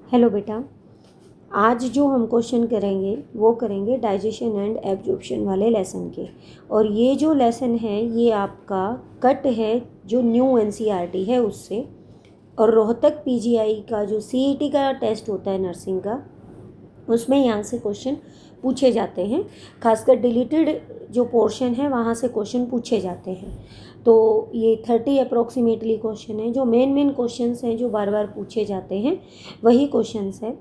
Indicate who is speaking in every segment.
Speaker 1: Hello बेटा, आज जो हम क्वेश्चन करेंगे वो करेंगे डाइजेशन एंड एब्जॉर्प्शन वाले लेसन के। और ये जो लेसन है ये आपका कट है जो न्यू एनसीईआरटी है उससे। और रोहतक पीजीआई का जो सीईटी का टेस्ट होता है नर्सिंग का, उसमें यहाँ से क्वेश्चन पूछे जाते हैं। खासकर डिलीटेड जो पोर्शन है वहाँ से क्वेश्चन पूछे जाते हैं। तो ये 30 अप्रोक्सीमेटली क्वेश्चन है। जो मेन क्वेश्चंस हैं जो बार बार पूछे जाते हैं वही क्वेश्चंस हैं।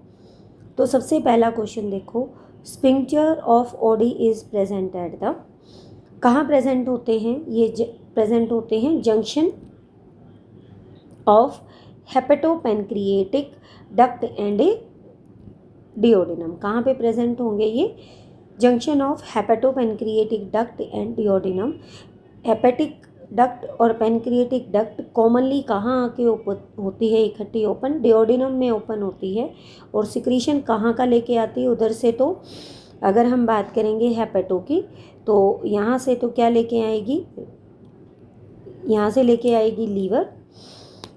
Speaker 1: तो सबसे पहला क्वेश्चन देखो, sphincter of Oddi is present at the, कहाँ प्रेजेंट होते हैं ये? प्रेजेंट होते हैं junction of hepatopancreatic duct and a duodenum. कहाँ पे प्रेजेंट होंगे ये? Junction of hepatopancreatic duct and duodenum. Hepatic duct और पेनक्रिएटिक डक्ट कॉमनली कहाँ आके ओपन होती है इकट्ठी? ओपन डिओडिनम में ओपन होती है। और सिक्रीशन कहाँ का लेके आती है उधर से? तो अगर हम बात करेंगे हेपेटो की तो यहाँ से तो क्या लेके आएगी? यहाँ से लेके आएगी लीवर।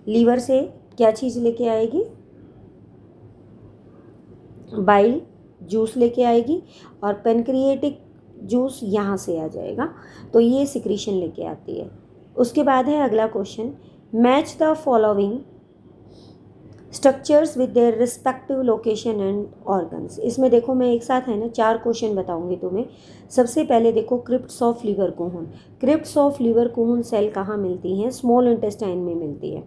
Speaker 1: लीवर से क्या चीज़ लेके आएगी? बाइल जूस लेके आएगी। और पेनक्रिएटिक जूस यहाँ से आ जाएगा। तो ये सिक्रीशन लेके आती है। उसके बाद है अगला question, match the following structures with their respective location and organs. इसमें देखो मैं एक साथ है ना 4 क्वेश्चन बताऊंगी तुम्हें। सबसे पहले देखो crypts of Lieberkühn. Crypts of Lieberkühn cell कहाँ मिलती हैं? स्मॉल इंटेस्टाइन में मिलती है।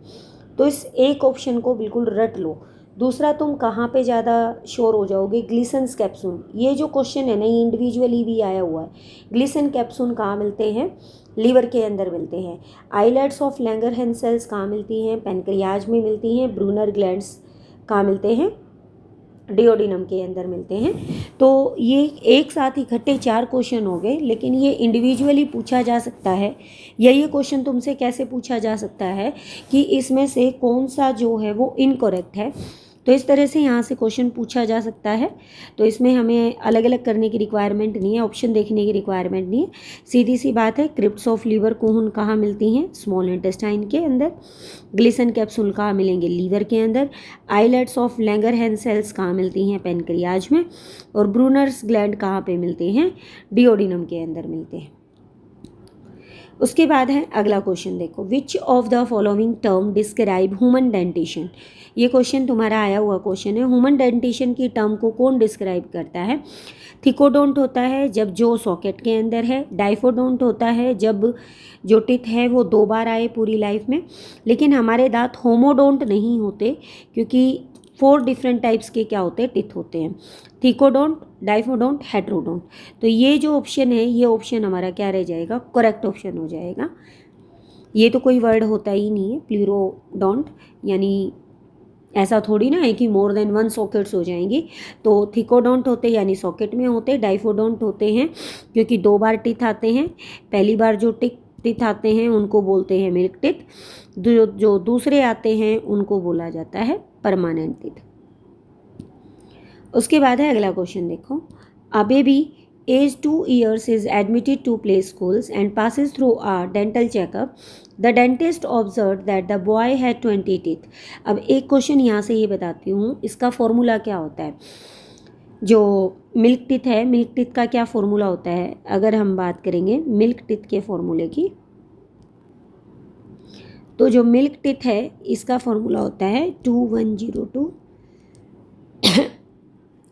Speaker 1: तो इस एक ऑप्शन को बिल्कुल रट लो। दूसरा, तुम कहाँ पे ज़्यादा श्योर हो जाओगे? Glisson's capsule. ये जो क्वेश्चन है ना ये इंडिविजुअली भी आया हुआ है। ग्लिसन कैप्सूल कहाँ मिलते हैं? लीवर के अंदर मिलते हैं। आइलेट्स ऑफ लैंगरहैंस सेल्स कहाँ मिलती हैं? पेनक्रियाज में मिलती हैं। ब्रूनर ग्लैंड्स कहाँ मिलते हैं? डिओडिनम के अंदर मिलते हैं। तो ये एक साथ इकट्ठे 4 क्वेश्चन हो गए, लेकिन ये इंडिविजुअली पूछा जा सकता है। या ये क्वेश्चन तुमसे कैसे पूछा जा सकता है कि इसमें से कौन सा जो है वो इनकरेक्ट है। तो इस तरह से यहाँ से क्वेश्चन पूछा जा सकता है। तो इसमें हमें अलग अलग करने की रिक्वायरमेंट नहीं है, ऑप्शन देखने की रिक्वायरमेंट नहीं है। सीधी सी बात है, क्रिप्ट्स ऑफ लिवर कोहन कहाँ मिलती हैं? स्मॉल इंटेस्टाइन के अंदर। ग्लिसन कैप्सूल कहाँ मिलेंगे? लीवर के अंदर। आइलेट्स ऑफ लैंगरहैंस सेल्स कहाँ मिलती हैं? पेनक्रियाज में। और ब्रूनर्स ग्लैंड कहाँ पे मिलते हैं? डिओडिनम के अंदर मिलते हैं। उसके बाद है अगला क्वेश्चन देखो, विच of the following term describe human dentition. ये क्वेश्चन तुम्हारा आया हुआ क्वेश्चन है। ह्यूमन डेंटिशन की टर्म को कौन डिस्क्राइब करता है? थिकोडोंट होता है जब जो सॉकेट के अंदर है। डाइफोडोंट होता है जब जो टिथ है वो 2 बार आए पूरी लाइफ में। लेकिन हमारे दांत होमोडोंट नहीं होते, क्योंकि 4 डिफरेंट टाइप्स के क्या होते हैं? टिथ होते हैं। थिकोडोंट, डाइफोडोंट, हेट्रोडोंट। तो ये जो ऑप्शन है ये ऑप्शन हमारा क्या रह जाएगा? करेक्ट ऑप्शन हो जाएगा। ये तो कोई वर्ड होता ही नहीं है प्लूरोडोंट, यानी ऐसा थोड़ी ना है कि मोर देन 1 सॉकेट्स हो जाएंगी। तो थिकोडोंट होते यानी सॉकेट में होते। डाइफोडोंट होते हैं क्योंकि 2 बार टिथ आते हैं। पहली बार जो टिथ आते हैं उनको बोलते हैं मिल्क टिथ। जो दूसरे आते हैं उनको बोला जाता है परमानेंट टिथ। उसके बाद है अगला क्वेश्चन देखो, a baby age 2 years is admitted to play schools and passes through a dental checkup. The dentist observed that the boy had 20 teeth. अब एक क्वेश्चन यहाँ से ये बताती हूँ, इसका फॉर्मूला क्या होता है? जो मिल्क टिथ है, मिल्क टिथ का क्या फॉर्मूला होता है? अगर हम बात करेंगे मिल्क टिथ के फॉर्मूले की, तो जो मिल्क टिथ है इसका फॉर्मूला होता है 2102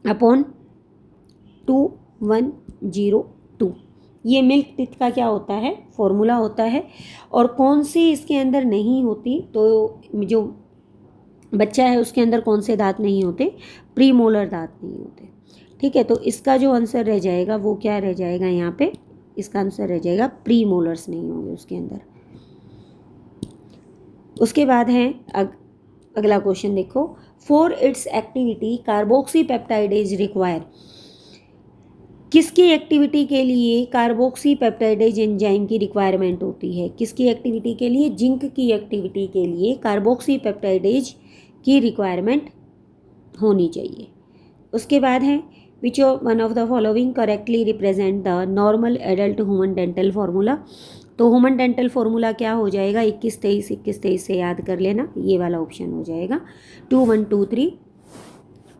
Speaker 1: अपॉन 2102। ये मिल्क टिथ का क्या होता है? फॉर्मूला होता है। और कौन सी इसके अंदर नहीं होती? तो जो बच्चा है उसके अंदर कौन से दांत नहीं होते? प्रीमोलर दांत नहीं होते। ठीक है, तो इसका जो आंसर रह जाएगा वो क्या रह जाएगा? यहाँ पे इसका आंसर रह जाएगा प्रीमोलर्स नहीं होंगे उसके अंदर। उसके बाद है अगला क्वेश्चन देखो, for its activity carboxy peptidase require. किसकी एक्टिविटी के लिए कार्बोक्सी पेप्टाइडेज एंजाइम की रिक्वायरमेंट होती है? किसकी एक्टिविटी के लिए? जिंक की एक्टिविटी के लिए कार्बोक्सी पेप्टाइडेज की रिक्वायरमेंट होनी चाहिए। उसके बाद है विच one of the following correctly represent the normal adult human dental formula. तो ह्यूमन डेंटल फार्मूला क्या हो जाएगा? 21-23 21-23 से याद कर लेना, ये वाला ऑप्शन हो जाएगा 2123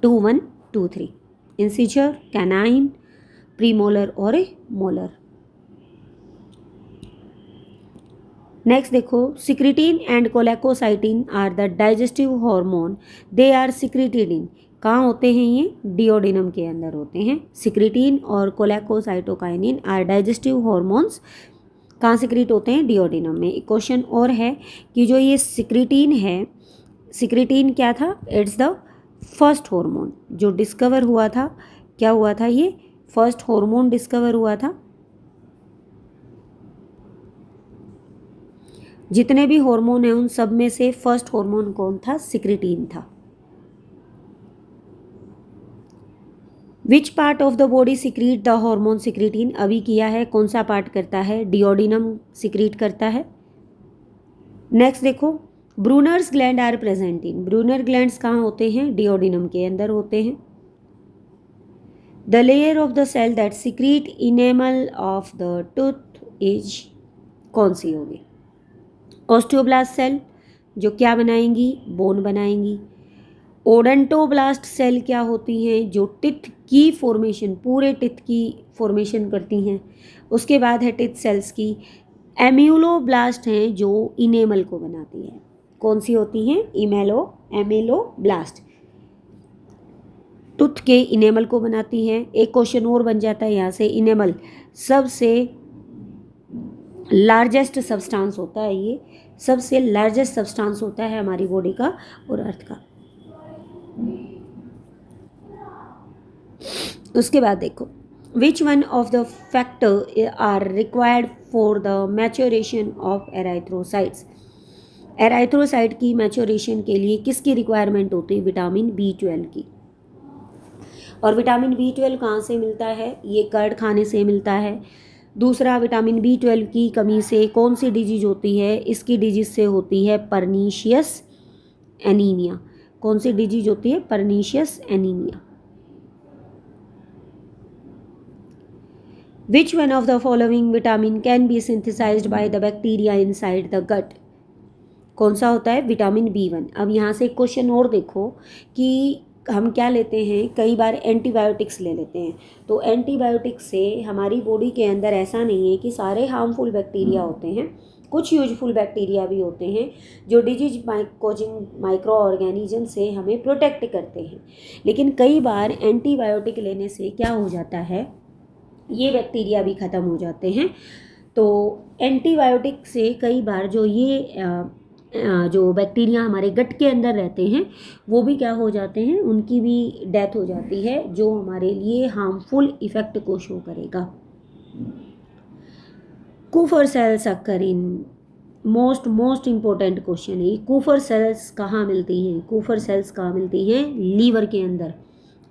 Speaker 1: 2 1 2 3, इंसिजर, कैनाइन, प्रीमोलर और ए मोलर। नेक्स्ट देखो, secretin and cholecystokinin are the digestive hormone, they are secreted in, कहाँ होते हैं ये? डिओडिनम के अंदर होते हैं। सिक्रिटीन और कोलेकोसाइटोकाइनिन आर डाइजेस्टिव हार्मोन्स, कहाँ सिक्रीट होते हैं? डिओडिनम में। एक क्वेश्चन और है कि जो ये सिक्रिटीन है, सिक्रिटीन क्या था? इट्स द फर्स्ट हार्मोन जो डिस्कवर हुआ था। क्या हुआ था? ये फर्स्ट हार्मोन डिस्कवर हुआ था। जितने भी हार्मोन हैं उन सब में से फर्स्ट हार्मोन कौन था? सिक्रिटीन था। Which part of the body secrete the hormone secretin? अभी किया है, कौन सा पार्ट करता है? डिओडिनम सिक्रीट करता है। नेक्स्ट देखो, Brunner's glands are present in, Brunner glands कहाँ होते हैं? डिओडिनम के अंदर होते हैं। The layer of the cell that secrete enamel of the tooth is, कौन सी होगी? ऑस्टियोब्लास्ट सेल, जो क्या बनाएंगी? बोन बनाएंगी। ओडेंटोब्लास्ट सेल क्या होती हैं? जो टिथ की फॉर्मेशन, पूरे टिथ की फॉर्मेशन करती हैं। उसके बाद है टिथ सेल्स की। एम्यूलोब्लास्ट हैं जो इनेमल को बनाती है। कौन सी होती हैं? एमेलोब्लास्ट, टूथ के इनेमल को बनाती हैं। एक क्वेश्चन और बन जाता है यहाँ से, इनेमल सबसे लार्जेस्ट सब्सटेंस होता है, ये सबसे लार्जेस्ट सब्सटेंस होता है हमारी बॉडी का और अर्थ का। उसके बाद देखो, which one of the factor are required for the maturation of erythrocytes? Erythrocyte की मैच्योरेशन के लिए किसकी रिक्वायरमेंट होती है? विटामिन B12 की। और विटामिन B12 कहाँ से मिलता है? ये कर्ड खाने से मिलता है। दूसरा, विटामिन B12 की कमी से कौन सी डिजीज होती है? इसकी डिजीज से होती है परनीशियस एनीमिया। कौन सी डिजीज होती है? Pernicious anaemia. Which one of the following vitamin can be synthesized by the bacteria inside the gut? कौन सा होता है? Vitamin B1। अब यहाँ से क्वेश्चन और देखो कि हम क्या लेते हैं, कई बार एंटीबायोटिक्स ले लेते हैं। तो एंटीबायोटिक्स से हमारी बॉडी के अंदर ऐसा नहीं है कि सारे हार्मफुल बैक्टीरिया होते हैं, कुछ यूजफुल बैक्टीरिया भी होते हैं जो डिजीज कॉजिंग माइक्रो ऑर्गेनिज्म से हमें प्रोटेक्ट करते हैं। लेकिन कई बार एंटीबायोटिक लेने से क्या हो जाता है, ये बैक्टीरिया भी ख़त्म हो जाते हैं। तो एंटीबायोटिक से कई बार जो ये जो बैक्टीरिया हमारे गट के अंदर रहते हैं वो भी क्या हो जाते हैं, उनकी भी डेथ हो जाती है, जो हमारे लिए हार्मफुल इफ़ेक्ट को शो करेगा। कूफर सेल्स अकर इन, मोस्ट इम्पोर्टेंट क्वेश्चन है। कूफर सेल्स कहाँ मिलती हैं? कूफर सेल्स कहाँ मिलती हैं? लीवर के अंदर।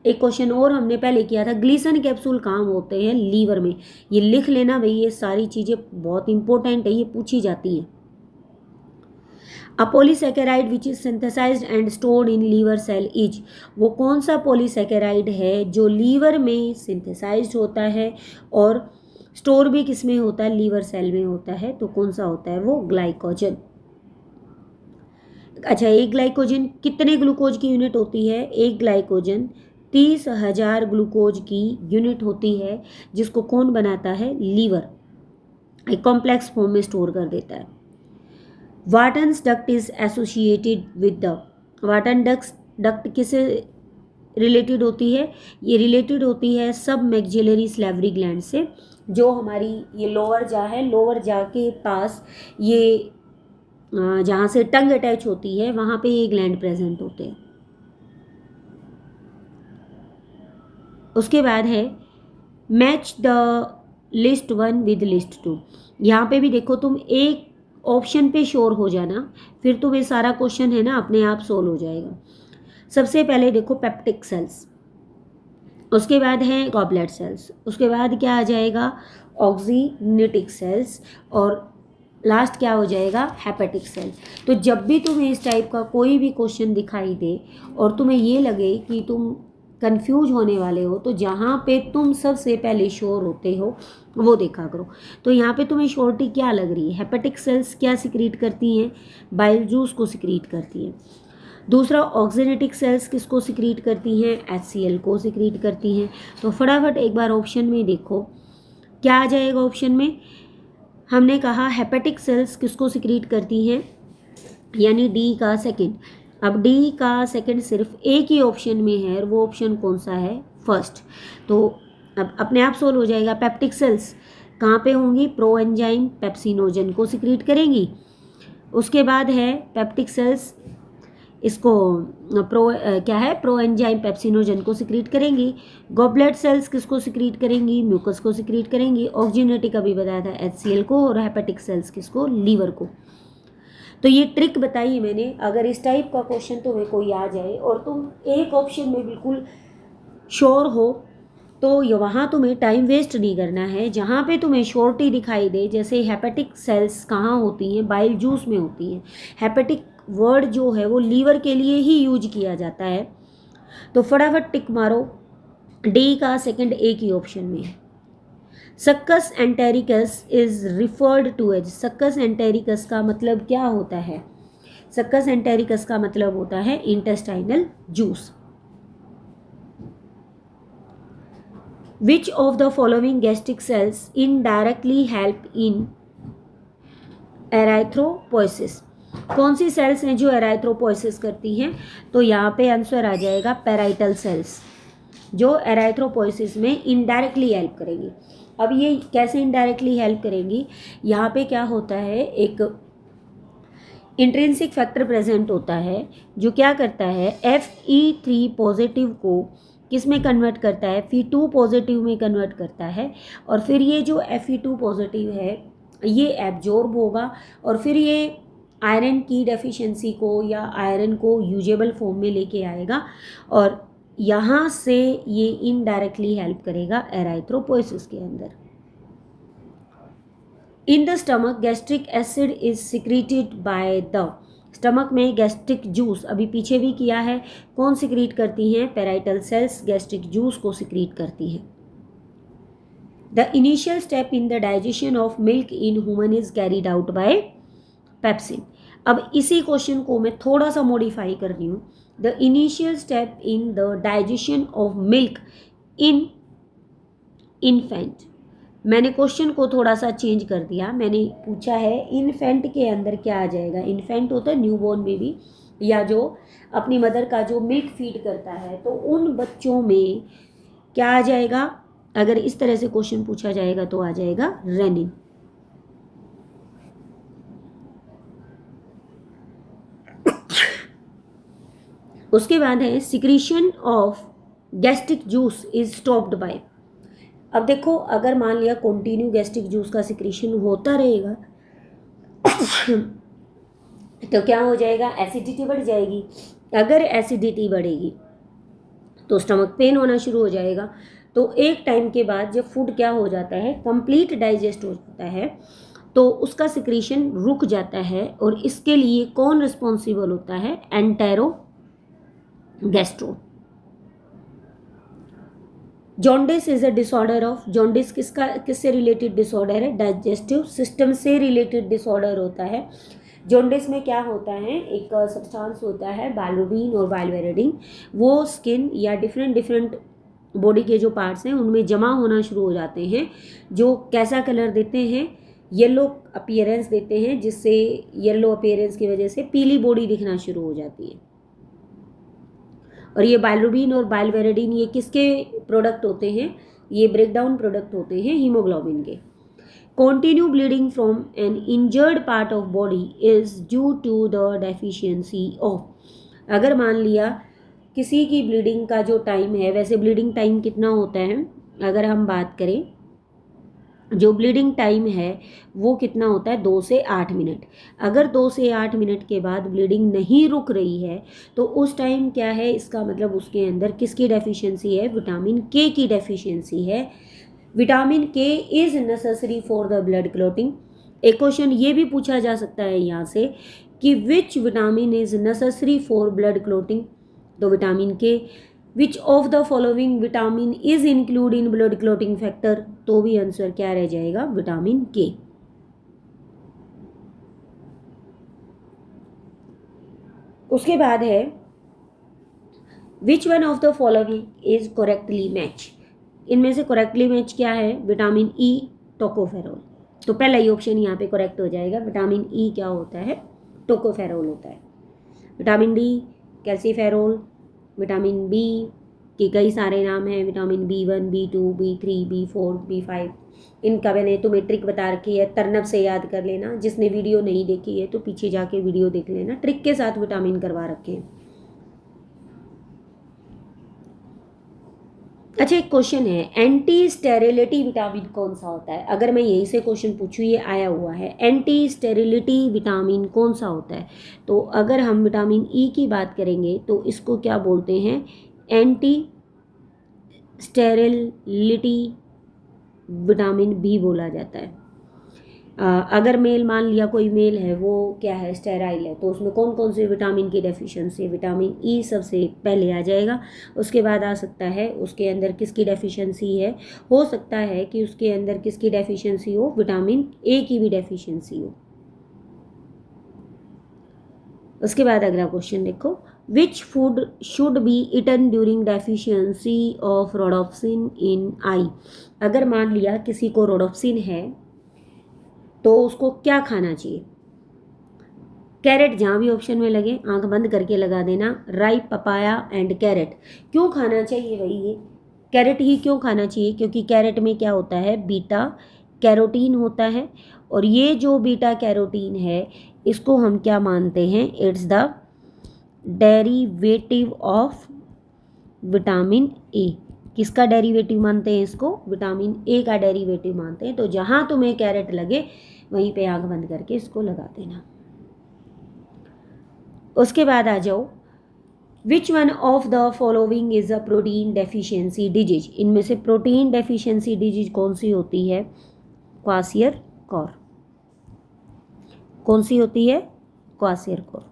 Speaker 1: एक क्वेश्चन और हमने पहले किया था, ग्लीसन कैप्सूल कहाँ होते हैं? लीवर में। ये लिख लेना भाई, ये सारी चीज़ें बहुत इंपॉर्टेंट है, ये पूछी जाती हैं। A polysaccharide which is synthesized and stored in liver cell is, वो कौन सा पॉलीसैकेराइड है जो लीवर में सिंथेसाइज्ड होता है और स्टोर भी किस में होता है? लीवर सेल में होता है। तो कौन सा होता है वो? ग्लाइकोजन। अच्छा, एक ग्लाइकोजन कितने ग्लूकोज की यूनिट होती है? एक ग्लाइकोजन 30,000 ग्लूकोज की यूनिट होती है, जिसको कौन बनाता है? लीवर एक कॉम्प्लेक्स फॉर्म में स्टोर कर देता है। Wharton's duct is associated with the, Wharton duct किससे रिलेटेड होती है? ये रिलेटेड होती है सब मैक्सिलरी सैलिवरी ग्लैंड से, जो हमारी ये लोअर जा है, लोअर जा के पास ये जहाँ से टंग अटैच होती है वहाँ पे ये ग्लैंड प्रेजेंट होते हैं। उसके बाद है match the list 1 with list 2। यहाँ पे भी देखो, तुम एक ऑप्शन पे श्योर हो जाना, फिर तुम ये सारा क्वेश्चन है ना अपने आप सोल्व हो जाएगा। सबसे पहले देखो पेप्टिक सेल्स, उसके बाद है गॉबलेट सेल्स, उसके बाद क्या आ जाएगा? ऑक्सीनेटिक सेल्स, और लास्ट क्या हो जाएगा? Hepatic cell. तो जब भी तुम्हें इस टाइप का कोई भी क्वेश्चन दिखाई दे और तुम्हें ये लगे कि तुम कंफ्यूज होने वाले हो, तो जहाँ पे तुम सबसे पहले श्योर होते हो वो देखा करो। तो यहाँ पे तुम्हें श्योरिटी क्या लग रही है? हेपेटिक सेल्स क्या सिक्रीट करती हैं? बाइल जूस को सिक्रीट करती हैं। दूसरा, ऑक्सीनेटिक सेल्स किसको सिक्रीट करती हैं? HCl को सिक्रीट करती हैं। तो फटाफट एक बार ऑप्शन में देखो क्या आ जाएगा। ऑप्शन में हमने कहा हेपेटिक सेल्स किसको सिक्रीट करती हैं, यानी डी का सेकंड। अब डी का सेकंड सिर्फ एक ही ऑप्शन में है और वो ऑप्शन कौन सा है? फर्स्ट। तो अब अपने आप सोल्व हो जाएगा। पेप्टिक सेल्स कहाँ पे होंगी? प्रो एंजाइम पेप्सिनोजन को सिक्रीट करेंगी। उसके बाद है पेप्टिक सेल्स इसको क्या है? प्रो एंजाइम पेप्सिनोजन को सिक्रीट करेंगी। गॉबलेट सेल्स किसको सिक्रीट करेंगी? म्यूकस को सिक्रीट करेंगी। ऑक्सीनेटिक अभी बताया था HCl को, और हेपेटिक सेल्स किसको? लीवर को। तो ये ट्रिक बताई मैंने। अगर इस टाइप का क्वेश्चन तुम्हें कोई आ जाए और तुम एक ऑप्शन में बिल्कुल श्योर हो, तो ये वहाँ तुम्हें टाइम वेस्ट नहीं करना है। जहाँ पे तुम्हें श्योरिटी दिखाई दे, जैसे हेपेटिक सेल्स कहाँ होती हैं? बाइल जूस में होती हैं। हेपेटिक वर्ड जो है वो लीवर के लिए ही यूज किया जाता है। तो फटाफट टिक मारो, डी का सेकंड एक ही ऑप्शन में है। Succus entericus is referred to as, succus entericus का मतलब क्या होता है? सक्कस एंटेरिकस का मतलब होता है intestinal juice. Which of the following gastric cells indirectly help in erythropoiesis? कौन सी सेल्स हैं जो एराइथ्रोपोइसिस करती हैं? तो यहाँ पे आंसर आ जाएगा पेराइटल सेल्स, जो एराइथ्रोपोइसिस में इनडायरेक्टली हेल्प करेंगी। अब ये कैसे इनडायरेक्टली हेल्प करेंगी? यहाँ पे क्या होता है, एक इंट्रिंसिक फैक्टर प्रेजेंट होता है जो क्या करता है, Fe3 पॉजिटिव को किस में कन्वर्ट करता है? Fe2 पॉजिटिव में कन्वर्ट करता है। और फिर ये जो Fe2 पॉजिटिव है ये एब्जॉर्ब होगा और फिर ये आयरन की डेफिशिएंसी को या आयरन को यूजेबल फॉर्म में लेके आएगा और यहाँ से ये इनडायरेक्टली हेल्प करेगा एराइथ्रोपोइसिस के अंदर। In the stomach gastric acid is secreted by the, stomach में गैस्ट्रिक जूस अभी पीछे भी किया है, कौन सिक्रीट करती हैं? पेराइटल सेल्स गैस्ट्रिक जूस को सिक्रीट करती हैं। The initial step in the digestion of milk in human is carried out by pepsin. अब इसी क्वेश्चन को मैं थोड़ा सा मॉडिफाई कर रही हूँ। The initial step in the digestion of milk in infant, मैंने क्वेश्चन को थोड़ा सा चेंज कर दिया। मैंने पूछा है इन्फेंट के अंदर क्या आ जाएगा? इन्फेंट होता है न्यूबॉर्न बेबी या जो अपनी मदर का जो मिल्क फीड करता है, तो उन बच्चों में क्या आ जाएगा? अगर इस तरह से क्वेश्चन पूछा जाएगा तो आ जाएगा रेनिन। उसके बाद है secretion of gastric juice is stopped bye. अब देखो, अगर मान लिया कंटिन्यू गैस्ट्रिक जूस का सिक्रीशन होता रहेगा तो क्या हो जाएगा? एसिडिटी बढ़ जाएगी। अगर एसिडिटी बढ़ेगी तो स्टमक पेन होना शुरू हो जाएगा। तो एक टाइम के बाद जब फूड क्या हो जाता है, कंप्लीट डाइजेस्ट हो जाता है, तो उसका सिक्रीशन रुक जाता है। और इसके लिए कौन रिस्पॉन्सिबल होता है? Entero gastro. Jaundice is a disorder of, jaundice किससे रिलेटेड डिसऑर्डर है? डाइजेस्टिव सिस्टम से रिलेटेड डिसऑर्डर होता है। जॉन्डिस में क्या होता है, एक सब्सटेंस होता है बाइलोबिन और बाइलवेरिडिन, वो स्किन या डिफरेंट बॉडी के जो पार्ट्स हैं उनमें जमा होना शुरू हो जाते हैं, जो कैसा कलर देते हैं? येलो अपीयरेंस देते हैं, जिससे येलो अपीयरेंस की वजह से पीली बॉडी दिखना शुरू हो जाती है। और ये बाइलोबिन और बाइलवेरिडिन ये किसके प्रोडक्ट होते हैं? ये ब्रेकडाउन प्रोडक्ट होते हैं हीमोग्लोबिन के। Continue bleeding from an injured part of body is due to the deficiency of, अगर मान लिया किसी की ब्लीडिंग का जो टाइम है, वैसे ब्लीडिंग टाइम कितना होता है, अगर हम बात करें जो ब्लीडिंग टाइम है वो कितना होता है? 2 से 8 मिनट। अगर 2 से 8 मिनट के बाद ब्लीडिंग नहीं रुक रही है तो उस टाइम क्या है? इसका मतलब उसके अंदर किसकी डेफिशिएंसी है? विटामिन के की डेफिशिएंसी है। विटामिन के is necessary for the blood clotting. एक क्वेश्चन ये भी पूछा जा सकता है यहाँ से कि which vitamin is necessary for blood clotting? तो विटामिन के। विच of the following vitamin is include in blood clotting factor? तो भी आंसर क्या रह जाएगा? विटामिन के। उसके बाद है विच one of the following is correctly match, इनमें से करेक्टली मैच क्या है, विटामिन ई, टोकोफेरोल। तो पहला ही ऑप्शन यहाँ पे करेक्ट हो जाएगा, विटामिन ई क्या होता है, टोकोफेरोल होता है। Vitamin D calciferol, vitamin B के कई सारे नाम हैं, vitamin B1, B2, B3, B4, B5। इनका मैंने तुम्हें ट्रिक बता रखी है, तरनब से याद कर लेना। जिसने वीडियो नहीं देखी है तो पीछे जाके वीडियो देख लेना, ट्रिक के साथ विटामिन करवा रखे हैं। अच्छा, एक क्वेश्चन है, एंटी स्टेरिलिटी विटामिन कौन सा होता है? अगर मैं यहीं से क्वेश्चन पूछूँ, ये आया हुआ है, एंटी स्टेरिलिटी विटामिन कौन सा होता है? तो अगर हम विटामिन ई की बात करेंगे तो इसको क्या बोलते हैं, एंटी स्टेरिलिटी विटामिन बी बोला जाता है। अगर मेल, मान लिया कोई मेल है, वो क्या है, स्टेराइल है, तो उसमें कौन कौन से विटामिन की डेफिशिएंसी, विटामिन ई सबसे पहले आ जाएगा। उसके बाद आ सकता है उसके अंदर किसकी डेफिशिएंसी है, हो सकता है कि उसके अंदर किसकी डेफिशिएंसी हो, विटामिन ए की भी डेफिशिएंसी हो। उसके बाद अगला क्वेश्चन देखो, which food should be eaten during deficiency of rhodopsin in eye. अगर मान लिया किसी को रोडोप्सिन है तो उसको क्या खाना चाहिए? कैरेट, जहाँ भी ऑप्शन में लगे आंख बंद करके लगा देना, राइप, पपाया एंड कैरेट। क्यों खाना चाहिए भाई, ये कैरेट ही क्यों खाना चाहिए? क्योंकि कैरेट में क्या होता है, बीटा कैरोटीन होता है, और ये जो बीटा कैरोटीन है इसको हम क्या मानते हैं, it's the derivative of vitamin A. किसका डेरिवेटिव मानते हैं इसको, विटामिन ए का डेरिवेटिव मानते हैं। तो जहाँ तुम्हें कैरेट लगे वहीं पे आंख बंद करके इसको लगा देना। उसके बाद आ जाओ, विच one of the following is a protein deficiency disease. इनमें से प्रोटीन डेफिशिएंसी डिजीज कौन सी होती है, क्वासियर-कोर। कौन सी होती है, क्वासियर-कोर।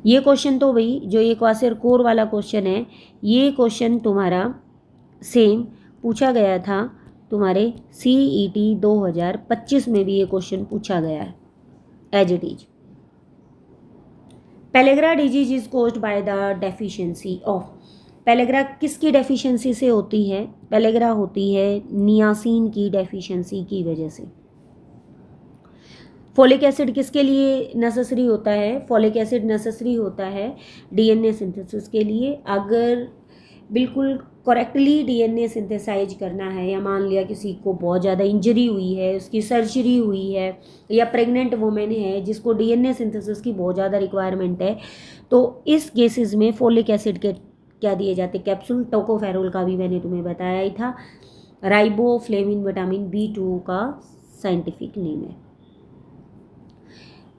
Speaker 1: ये क्वेश्चन तो भाई, जो ये क्वासियर-कोर वाला क्वेश्चन है, ये क्वेश्चन तुम्हारा सेम पूछा गया था तुम्हारे CET 2025 में भी ये क्वेश्चन पूछा गया है, as it is. Pellagra disease is caused by the deficiency of. Pellagra किसकी डेफिशिएंसी से होती है, पेलेग्रा होती है नियासिन की डेफिशिएंसी की वजह से। फोलिक एसिड किसके लिए नेसेसरी होता है, फोलिक एसिड नेसेसरी होता है DNA सिंथेसिस के लिए। अगर बिल्कुल करेक्टली DNA सिंथेसाइज करना है, या मान लिया किसी को बहुत ज़्यादा इंजरी हुई है, उसकी सर्जरी हुई है, या प्रेग्नेंट वुमेन है जिसको DNA सिंथेसिस की बहुत ज़्यादा रिक्वायरमेंट है, तो इस केसेस में फोलिक एसिड के क्या दिए जाते, कैप्सूल। टोकोफेरोल का भी मैंने तुम्हें बताया ही था। राइबोफ्लेविन विटामिन B2 का साइंटिफिक नेम है।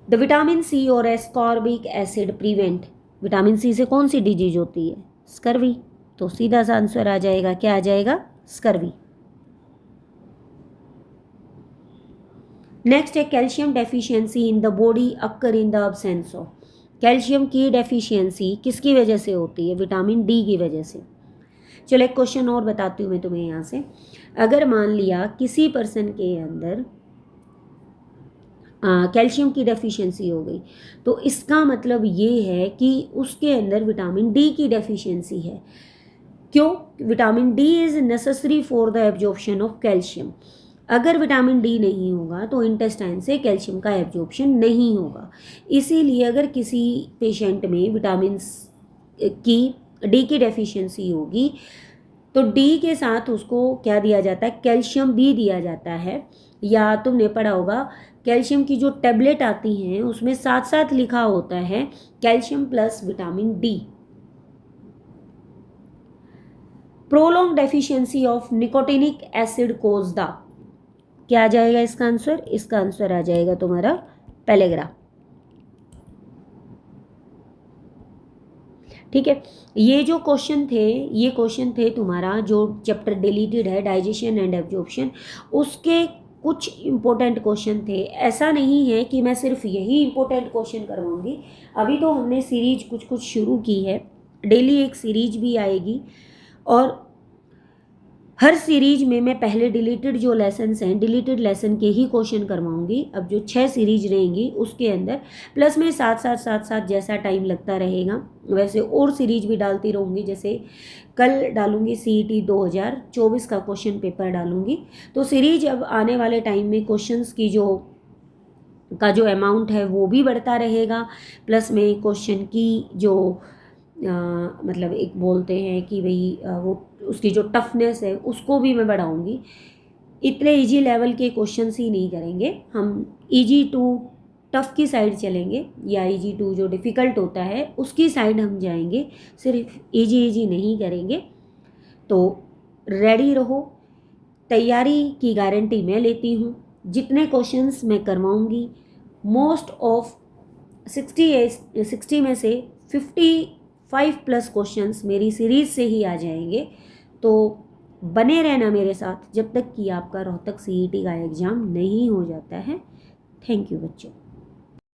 Speaker 1: द विटामिन सी और ascorbic acid prevent. Vitamin C से कौन सी डिजीज होती है, स्कर्वी। तो सीधा सा आंसर आ जाएगा, क्या आ जाएगा, स्कर्वी। नेक्स्ट है, calcium deficiency in the body occur in the absence of. Calcium की डेफिशिएंसी किसकी वजह से होती है, विटामिन डी की वजह से। चलो एक क्वेश्चन और बताती हूँ मैं तुम्हें यहाँ से। अगर मान लिया किसी पर्सन के अंदर कैल्शियम की डेफिशिएंसी हो गई, तो इसका मतलब ये है कि उसके अंदर विटामिन डी की डेफिशिएंसी है। क्यों, vitamin D is necessary for the absorption of calcium. अगर विटामिन डी नहीं होगा तो इंटेस्टाइन से कैल्शियम का एब्जॉर्प्शन नहीं होगा। इसीलिए अगर किसी पेशेंट में विटामिन की डी की डेफिशिएंसी होगी तो डी के साथ उसको क्या दिया जाता है, कैल्शियम भी दिया जाता है। या तुमने पढ़ा होगा कैल्शियम की जो टैबलेट आती हैं उसमें साथ साथ लिखा होता है calcium plus vitamin D. Prolong deficiency of nicotinic acid cause the. क्या आ जाएगा इसका आंसर, इसका आंसर आ जाएगा तुम्हारा पेलेग्रा। ठीक है, ये जो क्वेश्चन थे, ये क्वेश्चन थे तुम्हारा जो चैप्टर डिलीटेड है, डाइजेशन एंड एब्जॉर्प्शन, उसके कुछ इंपॉर्टेंट क्वेश्चन थे। ऐसा नहीं है कि मैं सिर्फ यही इंपॉर्टेंट क्वेश्चन करवाऊंगी। अभी तो हमने सीरीज कुछ कुछ शुरू की है, डेली एक सीरीज भी आएगी और हर सीरीज में मैं पहले डिलीटेड जो लेसन्स हैं डिलीटेड लेसन के ही क्वेश्चन करवाऊंगी। अब जो 6 सीरीज रहेंगी उसके अंदर प्लस में साथ जैसा टाइम लगता रहेगा वैसे और सीरीज भी डालती रहूँगी। जैसे कल डालूंगी CET 2024 का क्वेश्चन पेपर डालूंगी, तो सीरीज अब आने वाले टाइम में क्वेश्चंस की जो अमाउंट है वो भी बढ़ता रहेगा, प्लस में क्वेश्चन की जो मतलब एक बोलते हैं कि भाई वो उसकी जो टफनेस है उसको भी मैं बढ़ाऊंगी। इतने इजी लेवल के क्वेश्चंस ही नहीं करेंगे हम, इजी टू टफ की साइड चलेंगे या इजी टू जो डिफ़िकल्ट होता है उसकी साइड हम जाएंगे, सिर्फ इजी नहीं करेंगे। तो रेडी रहो, तैयारी की गारंटी मैं लेती हूँ। जितने क्वेश्चंस मैं करवाऊँगी मोस्ट ऑफ 60 में से 55 प्लस क्वेश्चंस मेरी सीरीज से ही आ जाएंगे। तो बने रहना मेरे साथ जब तक कि आपका रोहतक CET का एग्ज़ाम नहीं हो जाता है। थैंक यू बच्चों।